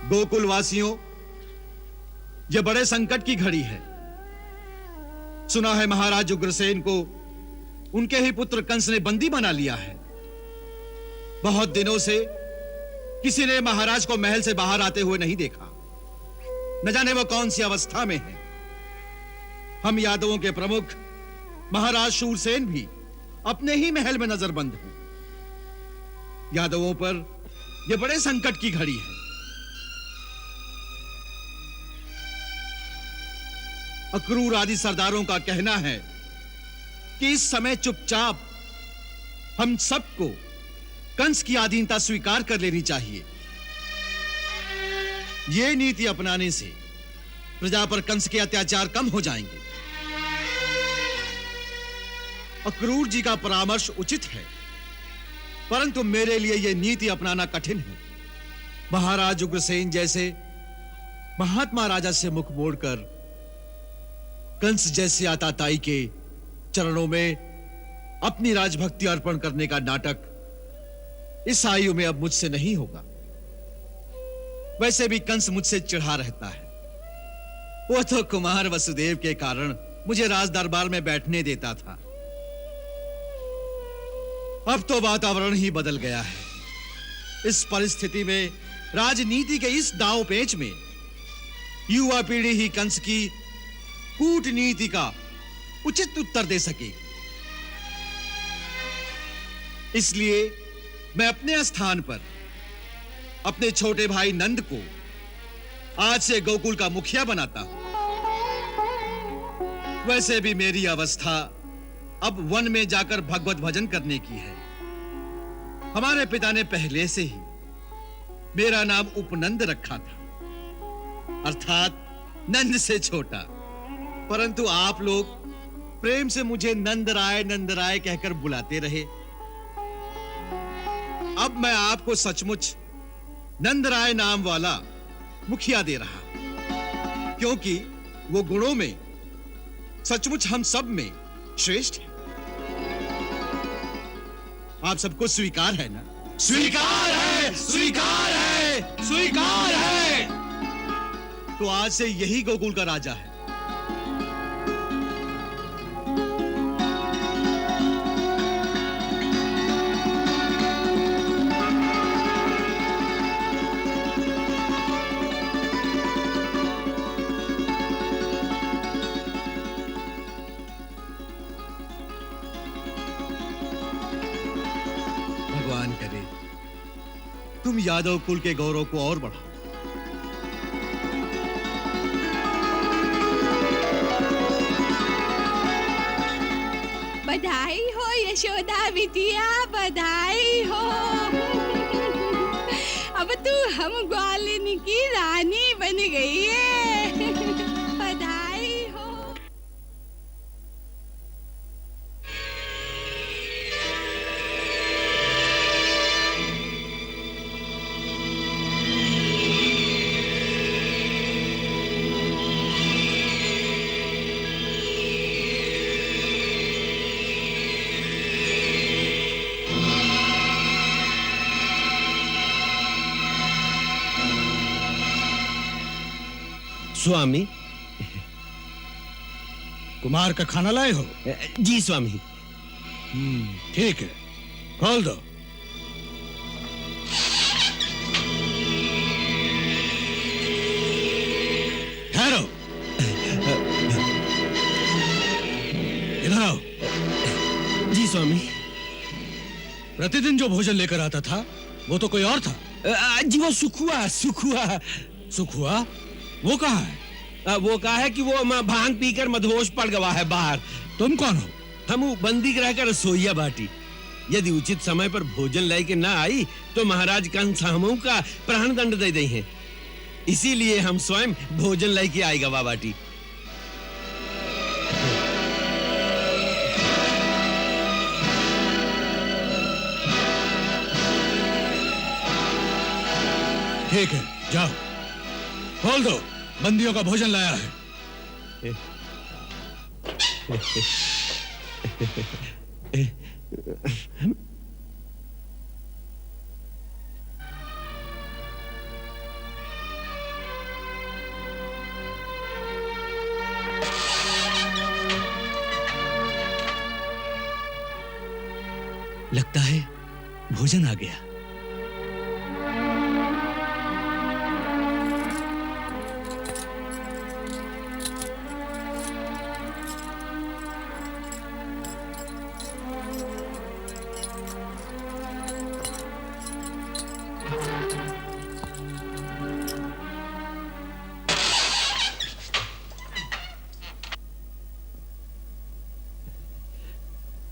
गोकुल वासियों, यह बड़े संकट की घड़ी है। सुना है महाराज उग्रसेन को उनके ही पुत्र कंस ने बंदी बना लिया है। बहुत दिनों से किसी ने महाराज को महल से बाहर आते हुए नहीं देखा। न जाने वो कौन सी अवस्था में है। हम यादवों के प्रमुख महाराज शूरसेन भी अपने ही महल में नजरबंद हैं। यादवों पर यह बड़े संकट की घड़ी है। अक्रूर आदि सरदारों का कहना है कि इस समय चुपचाप हम सबको कंस की अधीनता स्वीकार कर लेनी चाहिए। यह नीति अपनाने से प्रजा पर कंस के अत्याचार कम हो जाएंगे। अक्रूर जी का परामर्श उचित है, परंतु मेरे लिए यह नीति अपनाना कठिन है। महाराज उग्रसेन जैसे महात्मा राजा से मुख मोड़कर कंस जैसे आताताई के चरणों में अपनी राजभक्ति अर्पण करने का नाटक इस आयु में अब मुझसे नहीं होगा। वैसे भी कंस मुझसे चिढ़ा रहता है। वो तो कुमार वसुदेव के कारण मुझे राज दरबार में बैठने देता था। अब तो वातावरण ही बदल गया है। इस परिस्थिति में राजनीति के इस दांव पेच में युवा पीढ़ी ही कंस की कूटनीति का उचित उत्तर दे सके। इसलिए मैं अपने स्थान पर अपने छोटे भाई नंद को आज से गोकुल का मुखिया बनाता हूं। वैसे भी मेरी अवस्था अब वन में जाकर भगवत भजन करने की है। हमारे पिता ने पहले से ही मेरा नाम उपनंद रखा था, अर्थात नंद से छोटा। परंतु आप लोग प्रेम से मुझे नंद राय कहकर बुलाते रहे। अब मैं आपको सचमुच नंद राय नाम वाला मुखिया दे रहा, क्योंकि वो गुणों में सचमुच हम सब में श्रेष्ठ है। आप सबको स्वीकार है ना? स्वीकार है, स्वीकार है, स्वीकार है। तो आज से यही गोकुल का राजा है। भगवान करे तुम यादव कुल के गौरव को और बढ़ाओ। बधाई हो यशोदा बिटिया, बधाई हो। अब तू हम ग्वालिन की रानी बन गई है। बधाई हो। स्वामी, कुमार का खाना लाए हो? जी स्वामी। ठीक है, खोल दो। ठहरो, इधर आओ। जी स्वामी। प्रतिदिन जो भोजन लेकर आता था वो तो कोई और था। जी वो सुखुआ। सुखुआ? वो कहाँ है? वो कहा है कि वो भांग पीकर मदहोश पड़ गया है बाहर। तुम कौन हो? हम बंदी रहकर रसोईया बाटी। यदि उचित समय पर भोजन लाई के ना आई तो महाराज कंस हमू का प्राण दंड दे दे हैं। इसीलिए हम स्वयं भोजन लाई के आए गवा बाटी। ठीक है, जाओ खोल दो। बंदियों का भोजन लाया है। भोजन आ गया।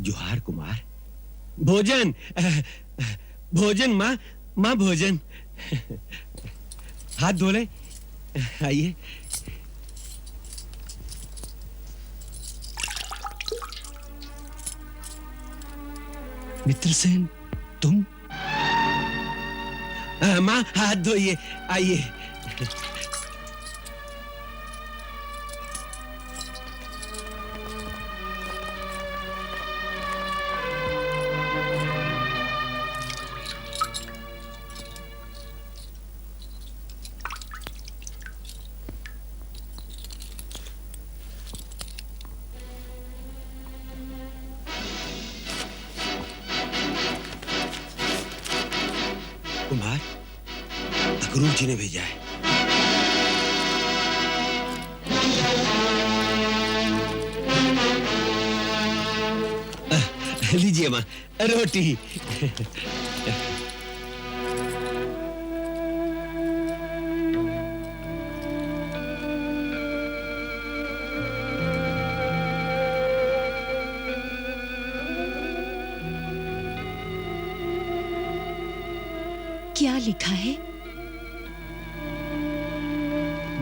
जोहार कुमार। भोजन भोजन माँ, माँ भोजन। हाथ धो ले, आइए। मित्रसेन, तुम? माँ हाथ धोइए, आइए। कुमार, अक्रूर जी ने भेजा है। लीजिए माँ, रोटी। क्या लिखा है?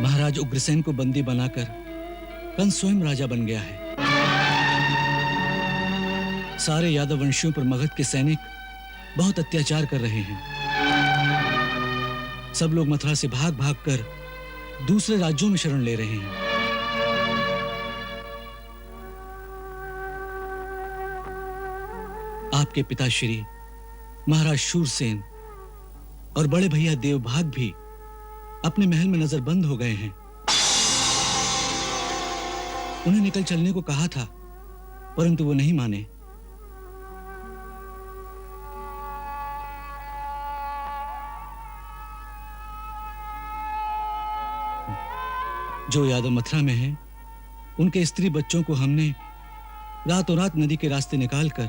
महाराज उग्रसेन को बंदी बनाकर कंस स्वयं राजा बन गया है। सारे यादव वंशियों पर मगध के सैनिक बहुत अत्याचार कर रहे हैं। सब लोग मथुरा से भाग भाग कर दूसरे राज्यों में शरण ले रहे हैं। आपके पिताश्री महाराज शूरसेन और बड़े भैया देवभाग भी अपने महल में नजरबंद हो गए हैं। उन्हें निकल चलने को कहा था, परंतु वो नहीं माने। जो यादव मथुरा में हैं, उनके स्त्री बच्चों को हमने रातों रात नदी के रास्ते निकालकर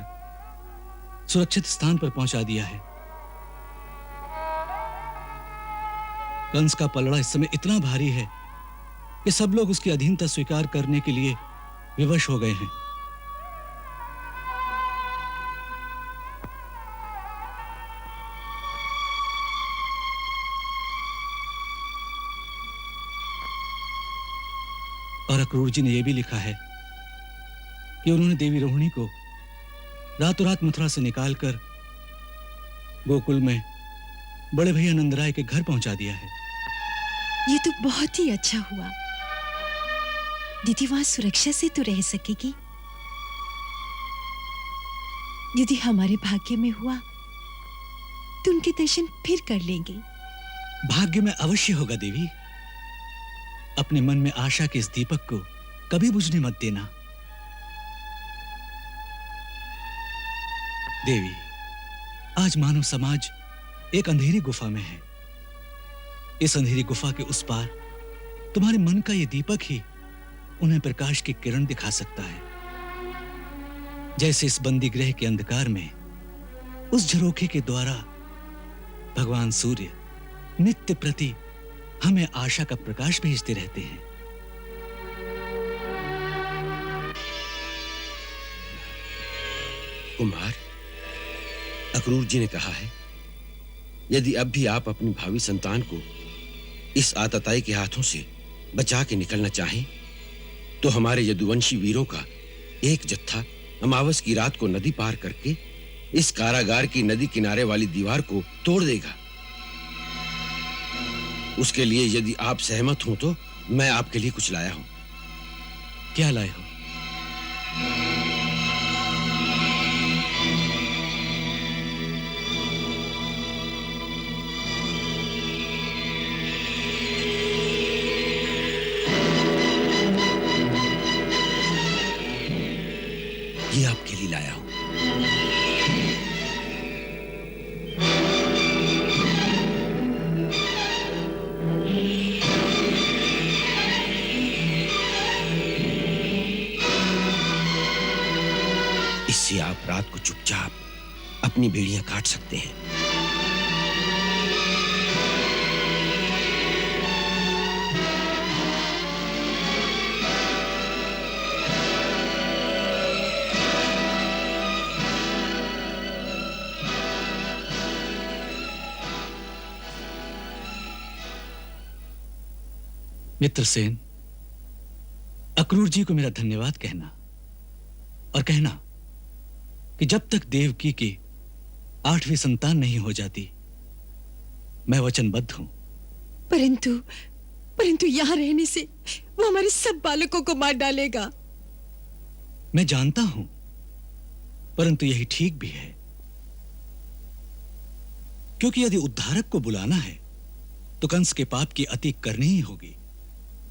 सुरक्षित स्थान पर पहुंचा दिया है। कंस का पलड़ा इस समय इतना भारी है कि सब लोग उसकी अधीनता स्वीकार करने के लिए विवश हो गए हैं। और अक्रूर जी ने यह भी लिखा है कि उन्होंने देवी रोहिणी को रातों रात मथुरा से निकालकर गोकुल में बड़े भैया नंदराय के घर पहुंचा दिया है। ये तो बहुत ही अच्छा हुआ। दीदी वहां सुरक्षा से तो रह सकेगी। यदि हमारे भाग्य में हुआ तो उनके दर्शन फिर कर लेंगे। भाग्य में अवश्य होगा देवी। अपने मन में आशा के इस दीपक को कभी बुझने मत देना। देवी, आज मानव समाज एक अंधेरी गुफा में है। इस अंधेरी गुफा के उस पार तुम्हारे मन का यह दीपक ही उन्हें प्रकाश की किरण दिखा सकता है। जैसे इस बंदी गृह के अंधकार में उस झरोखे के द्वारा भगवान सूर्य नित्य प्रति हमें आशा का प्रकाश भेजते रहते हैं। कुमार, अक्रूर जी ने कहा है, यदि अब भी आप अपनी भावी संतान को इस आतताई के हाथों से बचा के निकलना चाहें, तो हमारे यदुवंशी वीरों का एक जत्था अमावस की रात को नदी पार करके इस कारागार की नदी किनारे वाली दीवार को तोड़ देगा। उसके लिए यदि आप सहमत हो तो मैं आपके लिए कुछ लाया हूं। क्या लाए हो? ये आपके लिए लाया हूं। से आप रात को चुपचाप अपनी बेड़ियां काट सकते हैं। मित्रसेन, अक्रूर जी को मेरा धन्यवाद कहना और कहना कि जब तक देवकी की 8वीं संतान नहीं हो जाती, मैं वचनबद्ध हूं। परंतु परंतु यहाँ रहने से वो हमारे सब बालकों को मार डालेगा। मैं जानता हूं, परंतु यही ठीक भी है, क्योंकि यदि उद्धारक को बुलाना है तो कंस के पाप की अति करनी ही होगी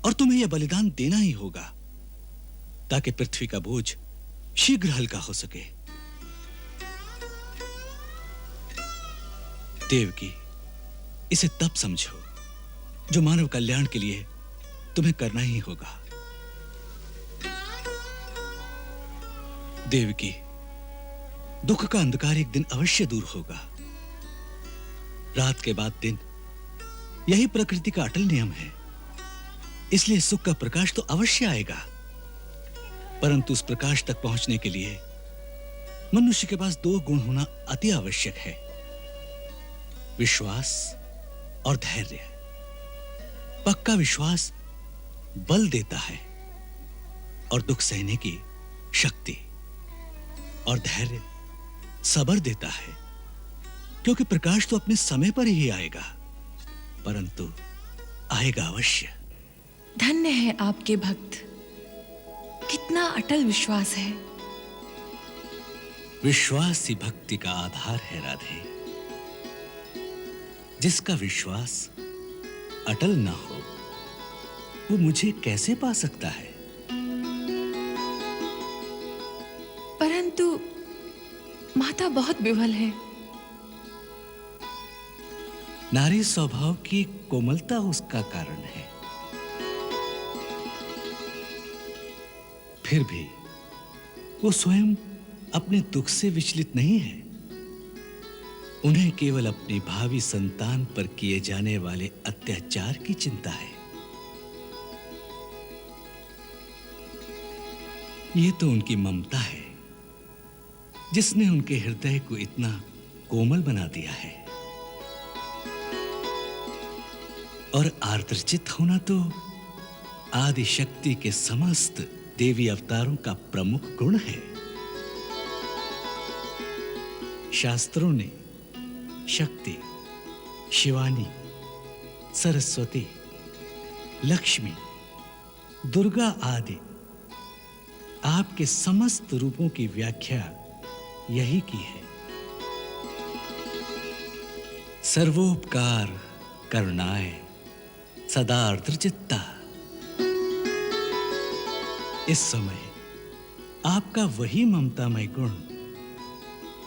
और तुम्हें यह बलिदान देना ही होगा ताकि पृथ्वी का बोझ शीघ्र हल्का हो सके। देवकी, इसे तब समझो जो मानव कल्याण के लिए तुम्हें करना ही होगा। देवकी, दुख का अंधकार एक दिन अवश्य दूर होगा। रात के बाद दिन, यही प्रकृति का अटल नियम है। इसलिए सुख का प्रकाश तो अवश्य आएगा, परंतु उस प्रकाश तक पहुंचने के लिए मनुष्य के पास 2 गुण होना अति आवश्यक है, विश्वास और धैर्य। पक्का विश्वास बल देता है और दुख सहने की शक्ति, और धैर्य सब्र देता है, क्योंकि प्रकाश तो अपने समय पर ही आएगा, परंतु आएगा अवश्य। धन्य है आपके भक्त, कितना अटल विश्वास है। विश्वास ही भक्ति का आधार है राधे। जिसका विश्वास अटल ना हो वो मुझे कैसे पा सकता है? परंतु माता बहुत विवल है। नारी स्वभाव की कोमलता उसका कारण है। फिर भी वो स्वयं अपने दुख से विचलित नहीं है। उन्हें केवल अपनी भावी संतान पर किए जाने वाले अत्याचार की चिंता है। ये तो उनकी ममता है जिसने उनके हृदय को इतना कोमल बना दिया है। और आर्द्रचित होना तो आदि शक्ति के समस्त देवी अवतारों का प्रमुख गुण है। शास्त्रों ने शक्ति, शिवानी, सरस्वती, लक्ष्मी, दुर्गा आदि आपके समस्त रूपों की व्याख्या यही की है। सर्वोपकार करुणाए सदा आर्द्रचित्ता। इस समय आपका वही ममतामय गुण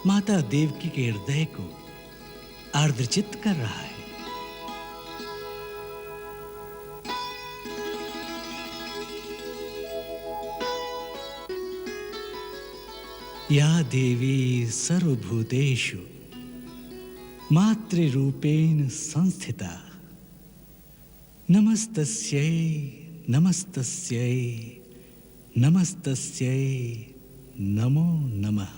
माता देवकी के हृदय को आर्द्रचित्त कर रहा है। या देवी सर्वभूतेषु मातृरूपेण संस्थिता, नमस्तस्यै नमस्तस्यै नमस्तस्यै नमो नमः।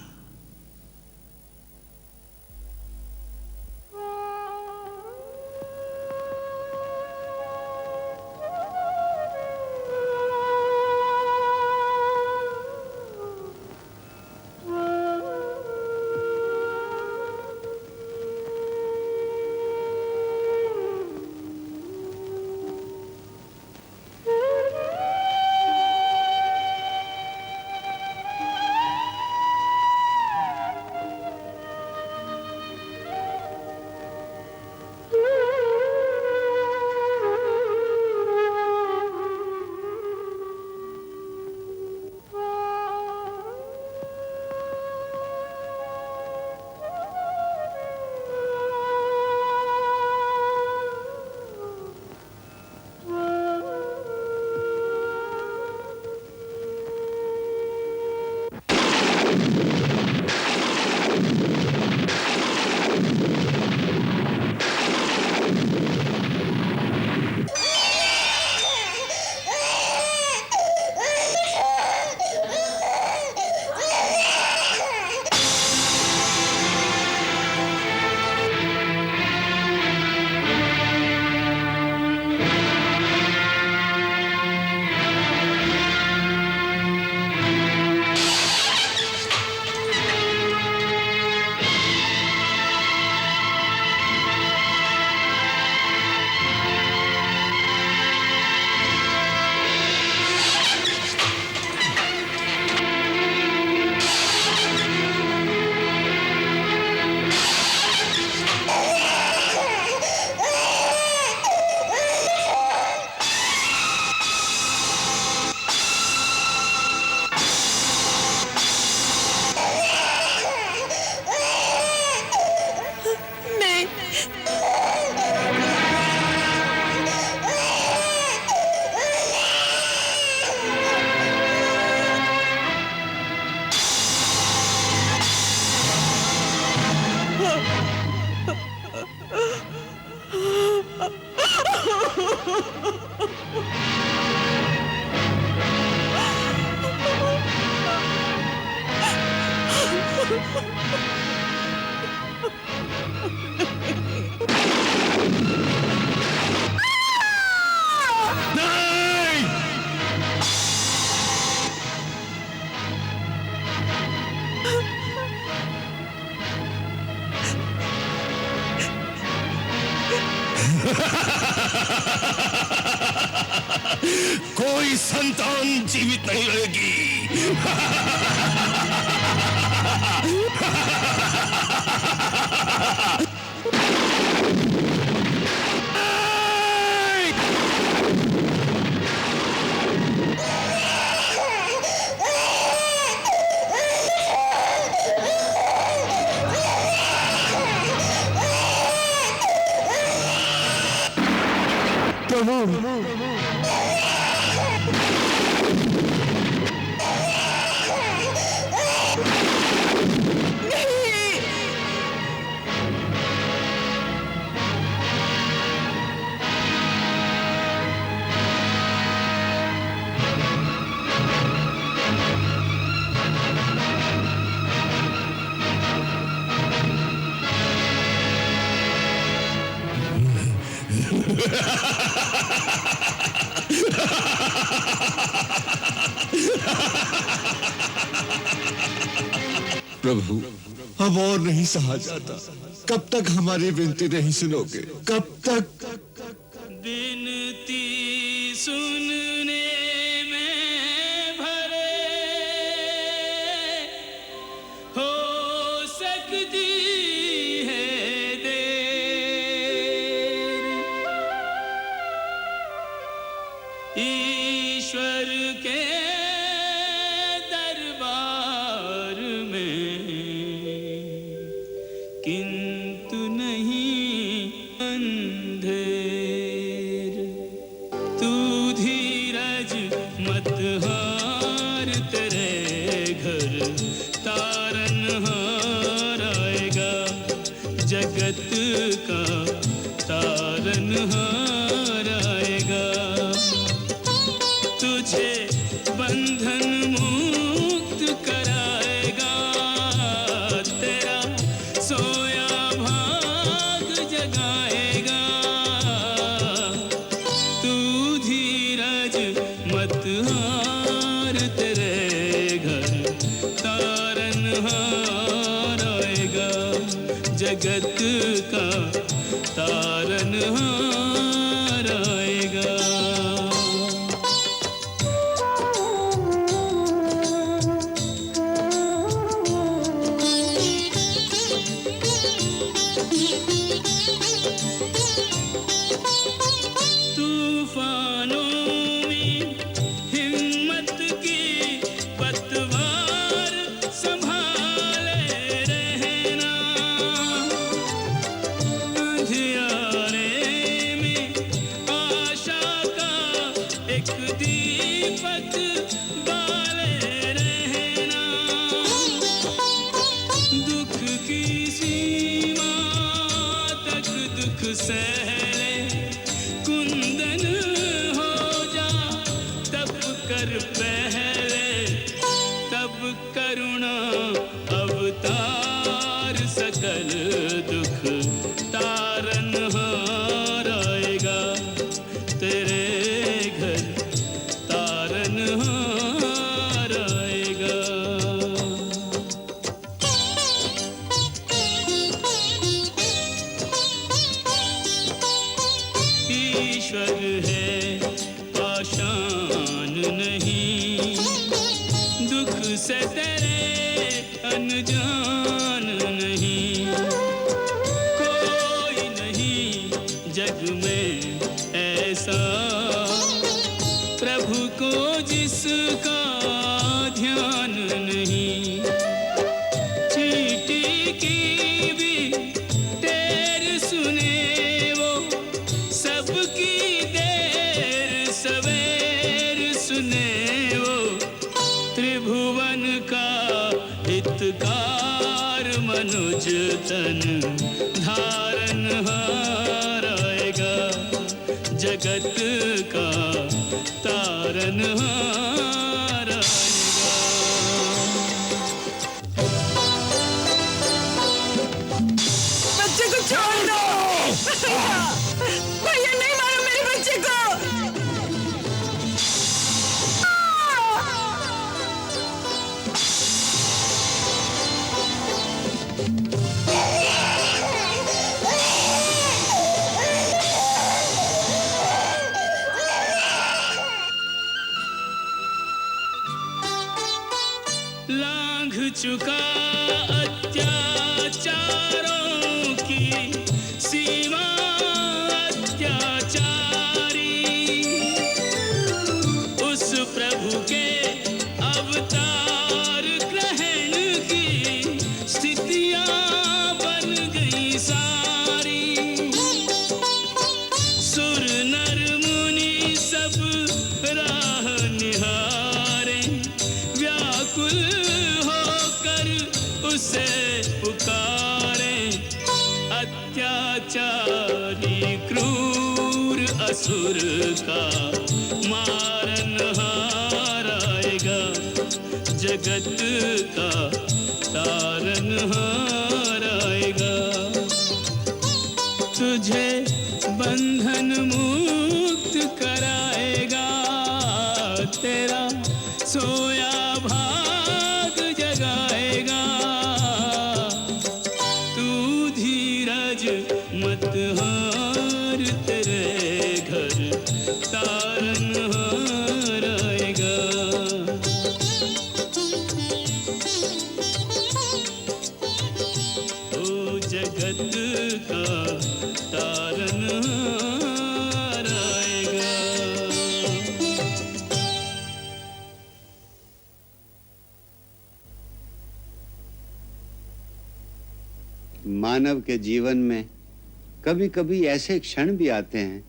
कोई संतान जीवित नहीं रहेगी। प्रभु, अब और नहीं सहा जाता। कब तक हमारी विनती नहीं सुनोगे? कब तक? विनती सुनने में भरे हो सकती है देर, ईश्वर के दरबार में किंतु नहीं अंधेर। तू धीरज मत हार, तेरे घर तारनहार आएगा, जगत का तारनहार आएगा। तुझे बंधन मुक्त कराएगा, तेरा सोया भाग जगाएगा। तू धीरज मत हार, तेरे घर तारनहार आएगा, जगत का तारनहार आएगा। तूफानों में हिम्मत की पतवार संभाले रहना, अंधियारे में आशा का एक दीपक बाले रहना। दुख की सीमा तक दुख सहले, कुंदन हो जा तब कर पहले, तब करुणा अवतार सकल दुख तारनहार आएगा, तेरे घर तारनहार आएगा। ईश्वर है पाषाण नहीं, दुख से तेरे अनजान नहीं। कोई नहीं जग में ऐसा, प्रभु को जिसका ध्यान नहीं। चींटी की भी टेर सुने वो, सबकी देर सवेर सुने वो। त्रिभुवन का हितकार मनुज तन धारनहार आएगा, जगत का तारनहार आएगा। बच्चे को छोड़ दो। भैया नहीं मारो मेरे बच्चे को। लांघ चुका अत्याचारों की सीमा अत्याचारी, उस प्रभु के अवतार ग्रहण की स्थितियां बन गई सारी। सुर नर मुनि सब राह निहारे, व्याकुल होकर उसे पुकारे। अत्याचारी क्रूर असुर का मारनहार आएगा, जगत का तारनहार आएगा। तुझे बंधन मुक्त कराएगा, तेरा सोया भाग जगाएगा। तू धीरज मत हार, तेरे घर तारनहार आएगा। ओ जगत का तारनहार आएगा। मानव के जीवन में कभी कभी ऐसे क्षण भी आते हैं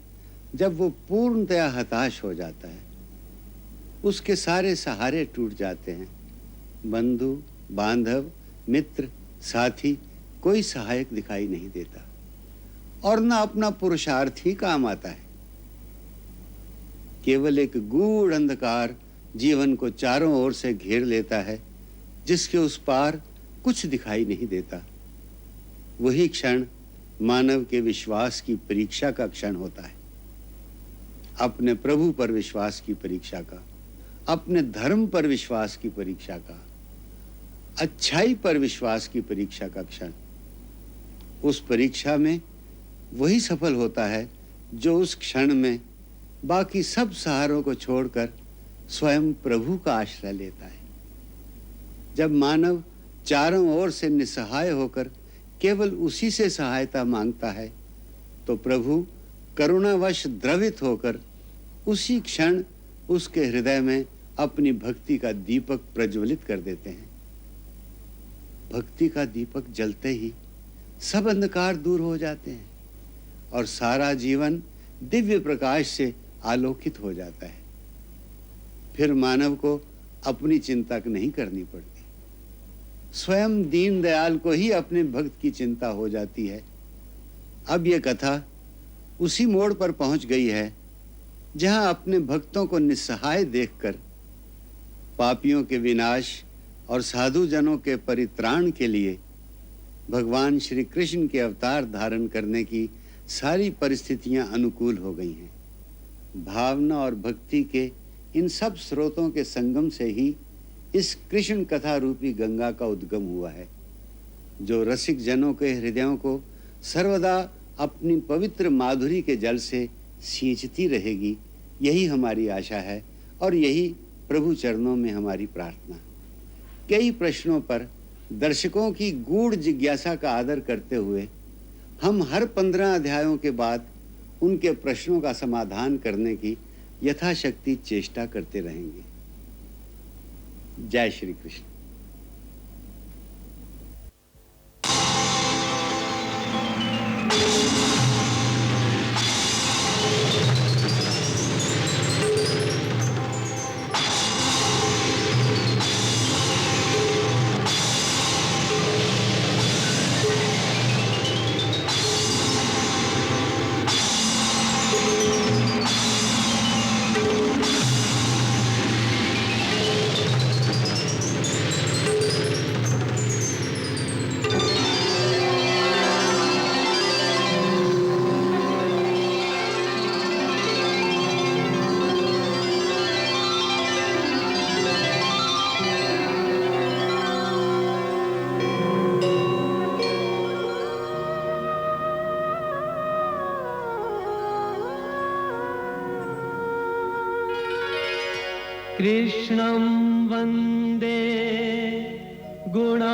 जब वो पूर्णतया हताश हो जाता है। उसके सारे सहारे टूट जाते हैं। बंधु, बांधव, मित्र, साथी, कोई सहायक दिखाई नहीं देता और ना अपना पुरुषार्थ ही काम आता है। केवल एक गूढ़ अंधकार जीवन को चारों ओर से घेर लेता है, जिसके उस पार कुछ दिखाई नहीं देता। वही क्षण मानव के विश्वास की परीक्षा का क्षण होता है। अपने प्रभु पर विश्वास की परीक्षा का, अपने धर्म पर विश्वास की परीक्षा का, अच्छाई पर विश्वास की परीक्षा का क्षण। उस परीक्षा में वही सफल होता है जो उस क्षण में बाकी सब सहारों को छोड़कर स्वयं प्रभु का आश्रय लेता है। जब मानव चारों ओर से निस्सहाय होकर केवल उसी से सहायता मांगता है, तो प्रभु करुणावश द्रवित होकर उसी क्षण उसके हृदय में अपनी भक्ति का दीपक प्रज्वलित कर देते हैं। भक्ति का दीपक जलते ही सब अंधकार दूर हो जाते हैं और सारा जीवन दिव्य प्रकाश से आलोकित हो जाता है। फिर मानव को अपनी चिंता नहीं करनी पड़ती। स्वयं दीनदयाल को ही अपने भक्त की चिंता हो जाती है। अब यह कथा उसी मोड़ पर पहुंच गई है जहां अपने भक्तों को निस्सहाय देखकर पापियों के विनाश और साधु जनों के परित्राण के लिए भगवान श्री कृष्ण के अवतार धारण करने की सारी परिस्थितियां अनुकूल हो गई हैं। भावना और भक्ति के इन सब स्रोतों के संगम से ही इस कृष्ण कथा रूपी गंगा का उद्गम हुआ है, जो रसिक जनों के हृदयों को सर्वदा अपनी पवित्र माधुरी के जल से सींचती रहेगी। यही हमारी आशा है और यही प्रभु चरणों में हमारी प्रार्थना। कई प्रश्नों पर दर्शकों की गूढ़ जिज्ञासा का आदर करते हुए हम हर 15 अध्यायों के बाद उनके प्रश्नों का समाधान करने की यथाशक्ति चेष्टा करते रहेंगे। जय श्री कृष्ण। कृष्णं वन्दे गुणातीतं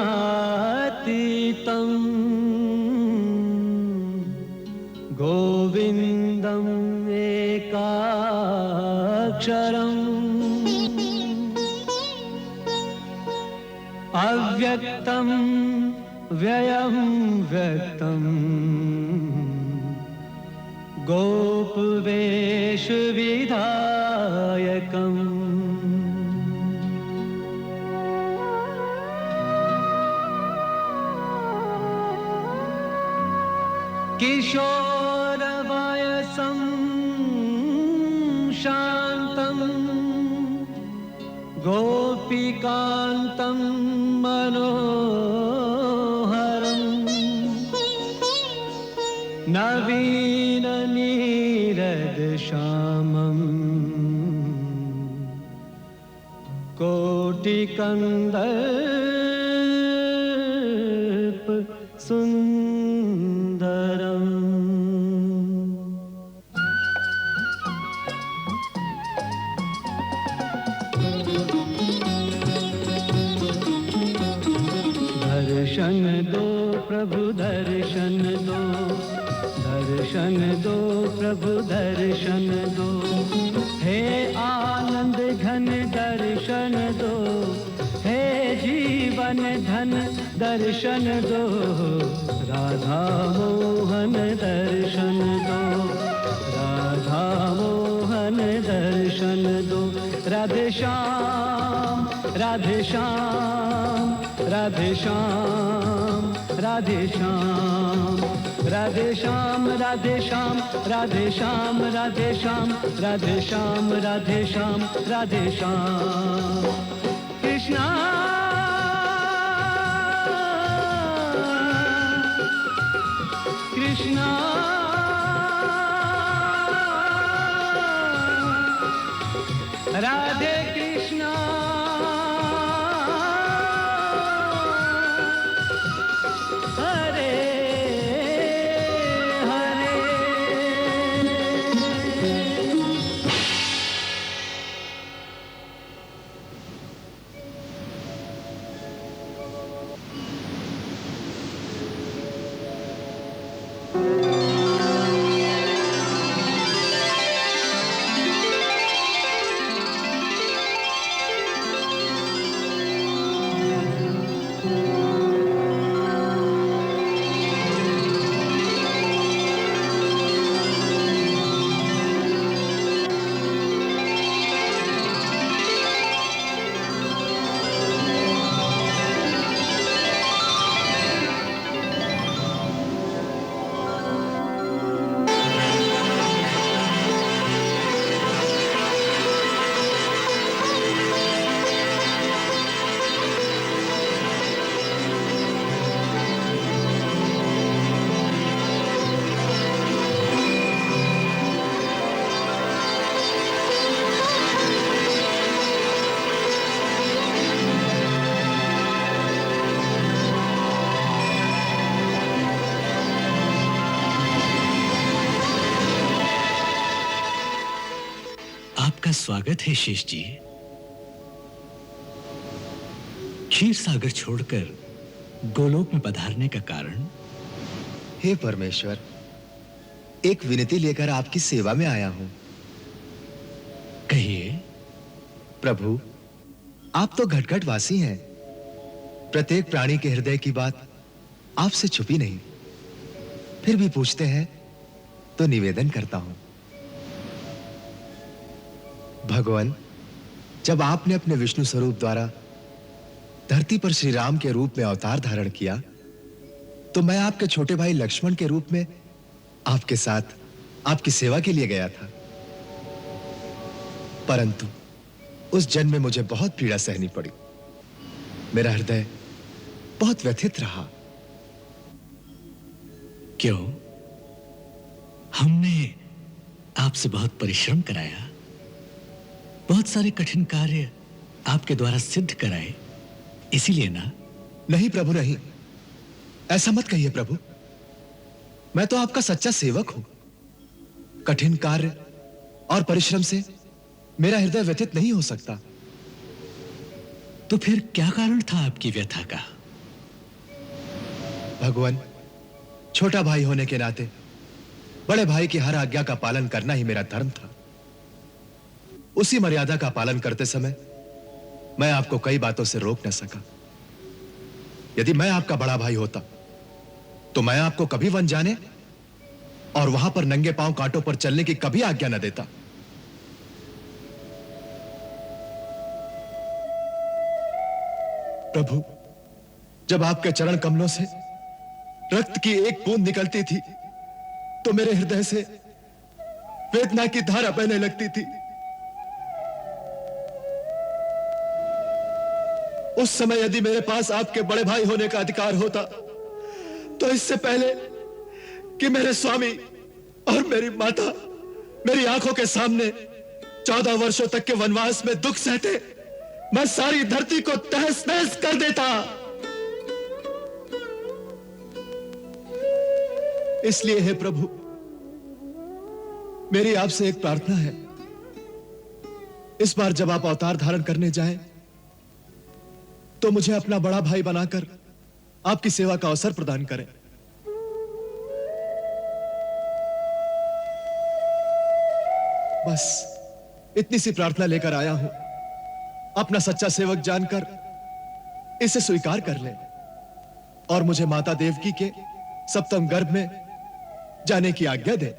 गोविन्दम् एकाक्षरम् अव्यक्तं व्ययं व्यक्तम् गोपवेशविधायकम् किशोरवयसं शान्तं गोपिकान्तं मनोहरम् नवीननीरदश्यामम् कोटिकन्दर्प सुन्दरम् दर्शन दो प्रभु दर्शन दो, दर्शन दो प्रभु दर्शन दो, हे आनंद घन दर्शन दो, हे जीवन धन दर्शन दो, राधा मोहन दर्शन दो, राधा मोहन दर्शन दो, राधे श्याम राधे श्याम राधे श्याम राधे श्याम राधे श्याम राधे श्याम राधे श्याम राधे श्याम राधे श्याम राधे श्याम राधे श्याम कृष्णा कृष्णा राधे कृष्णा हरे हरे। आपका स्वागत है शेष जी। क्षीर सागर छोड़कर गोलोक में पधारने का कारण? हे परमेश्वर, एक विनती लेकर आपकी सेवा में आया हूं। कहिए। प्रभु, आप तो घटघट वासी हैं। प्रत्येक प्राणी के हृदय की बात आपसे छुपी नहीं, फिर भी पूछते हैं तो निवेदन करता हूं। भगवान, जब आपने अपने विष्णु स्वरूप द्वारा धरती पर श्री राम के रूप में अवतार धारण किया, तो मैं आपके छोटे भाई लक्ष्मण के रूप में आपके साथ आपकी सेवा के लिए गया था। परंतु उस जन्म में मुझे बहुत पीड़ा सहनी पड़ी। मेरा हृदय बहुत व्यथित रहा। क्यों? हमने आपसे बहुत परिश्रम कराया, बहुत सारे कठिन कार्य आपके द्वारा सिद्ध कराए, इसीलिए ना? नहीं प्रभु, नहीं, ऐसा मत कहिए प्रभु। मैं तो आपका सच्चा सेवक हूं। कठिन कार्य और परिश्रम से मेरा हृदय व्यथित नहीं हो सकता। तो फिर क्या कारण था आपकी व्यथा का? भगवान, छोटा भाई होने के नाते बड़े भाई की हर आज्ञा का पालन करना ही मेरा धर्म था। उसी मर्यादा का पालन करते समय मैं आपको कई बातों से रोक न सका। यदि मैं आपका बड़ा भाई होता तो मैं आपको कभी वन जाने और वहां पर नंगे पांव कांटों पर चलने की कभी आज्ञा न देता। प्रभु, जब आपके चरण कमलों से रक्त की एक बूंद निकलती थी तो मेरे हृदय से वेदना की धारा बहने लगती थी। उस समय यदि मेरे पास आपके बड़े भाई होने का अधिकार होता तो इससे पहले कि मेरे स्वामी और मेरी माता मेरी आंखों के सामने 14 वर्षों तक के वनवास में दुख सहते, मैं सारी धरती को तहस नहस कर देता। इसलिए हे प्रभु, मेरी आपसे एक प्रार्थना है, इस बार जब आप अवतार धारण करने जाएं तो मुझे अपना बड़ा भाई बनाकर आपकी सेवा का अवसर प्रदान करें। बस इतनी सी प्रार्थना लेकर आया हूं। अपना सच्चा सेवक जानकर इसे स्वीकार कर लें और मुझे माता देवकी के सप्तम गर्भ में जाने की आज्ञा दें।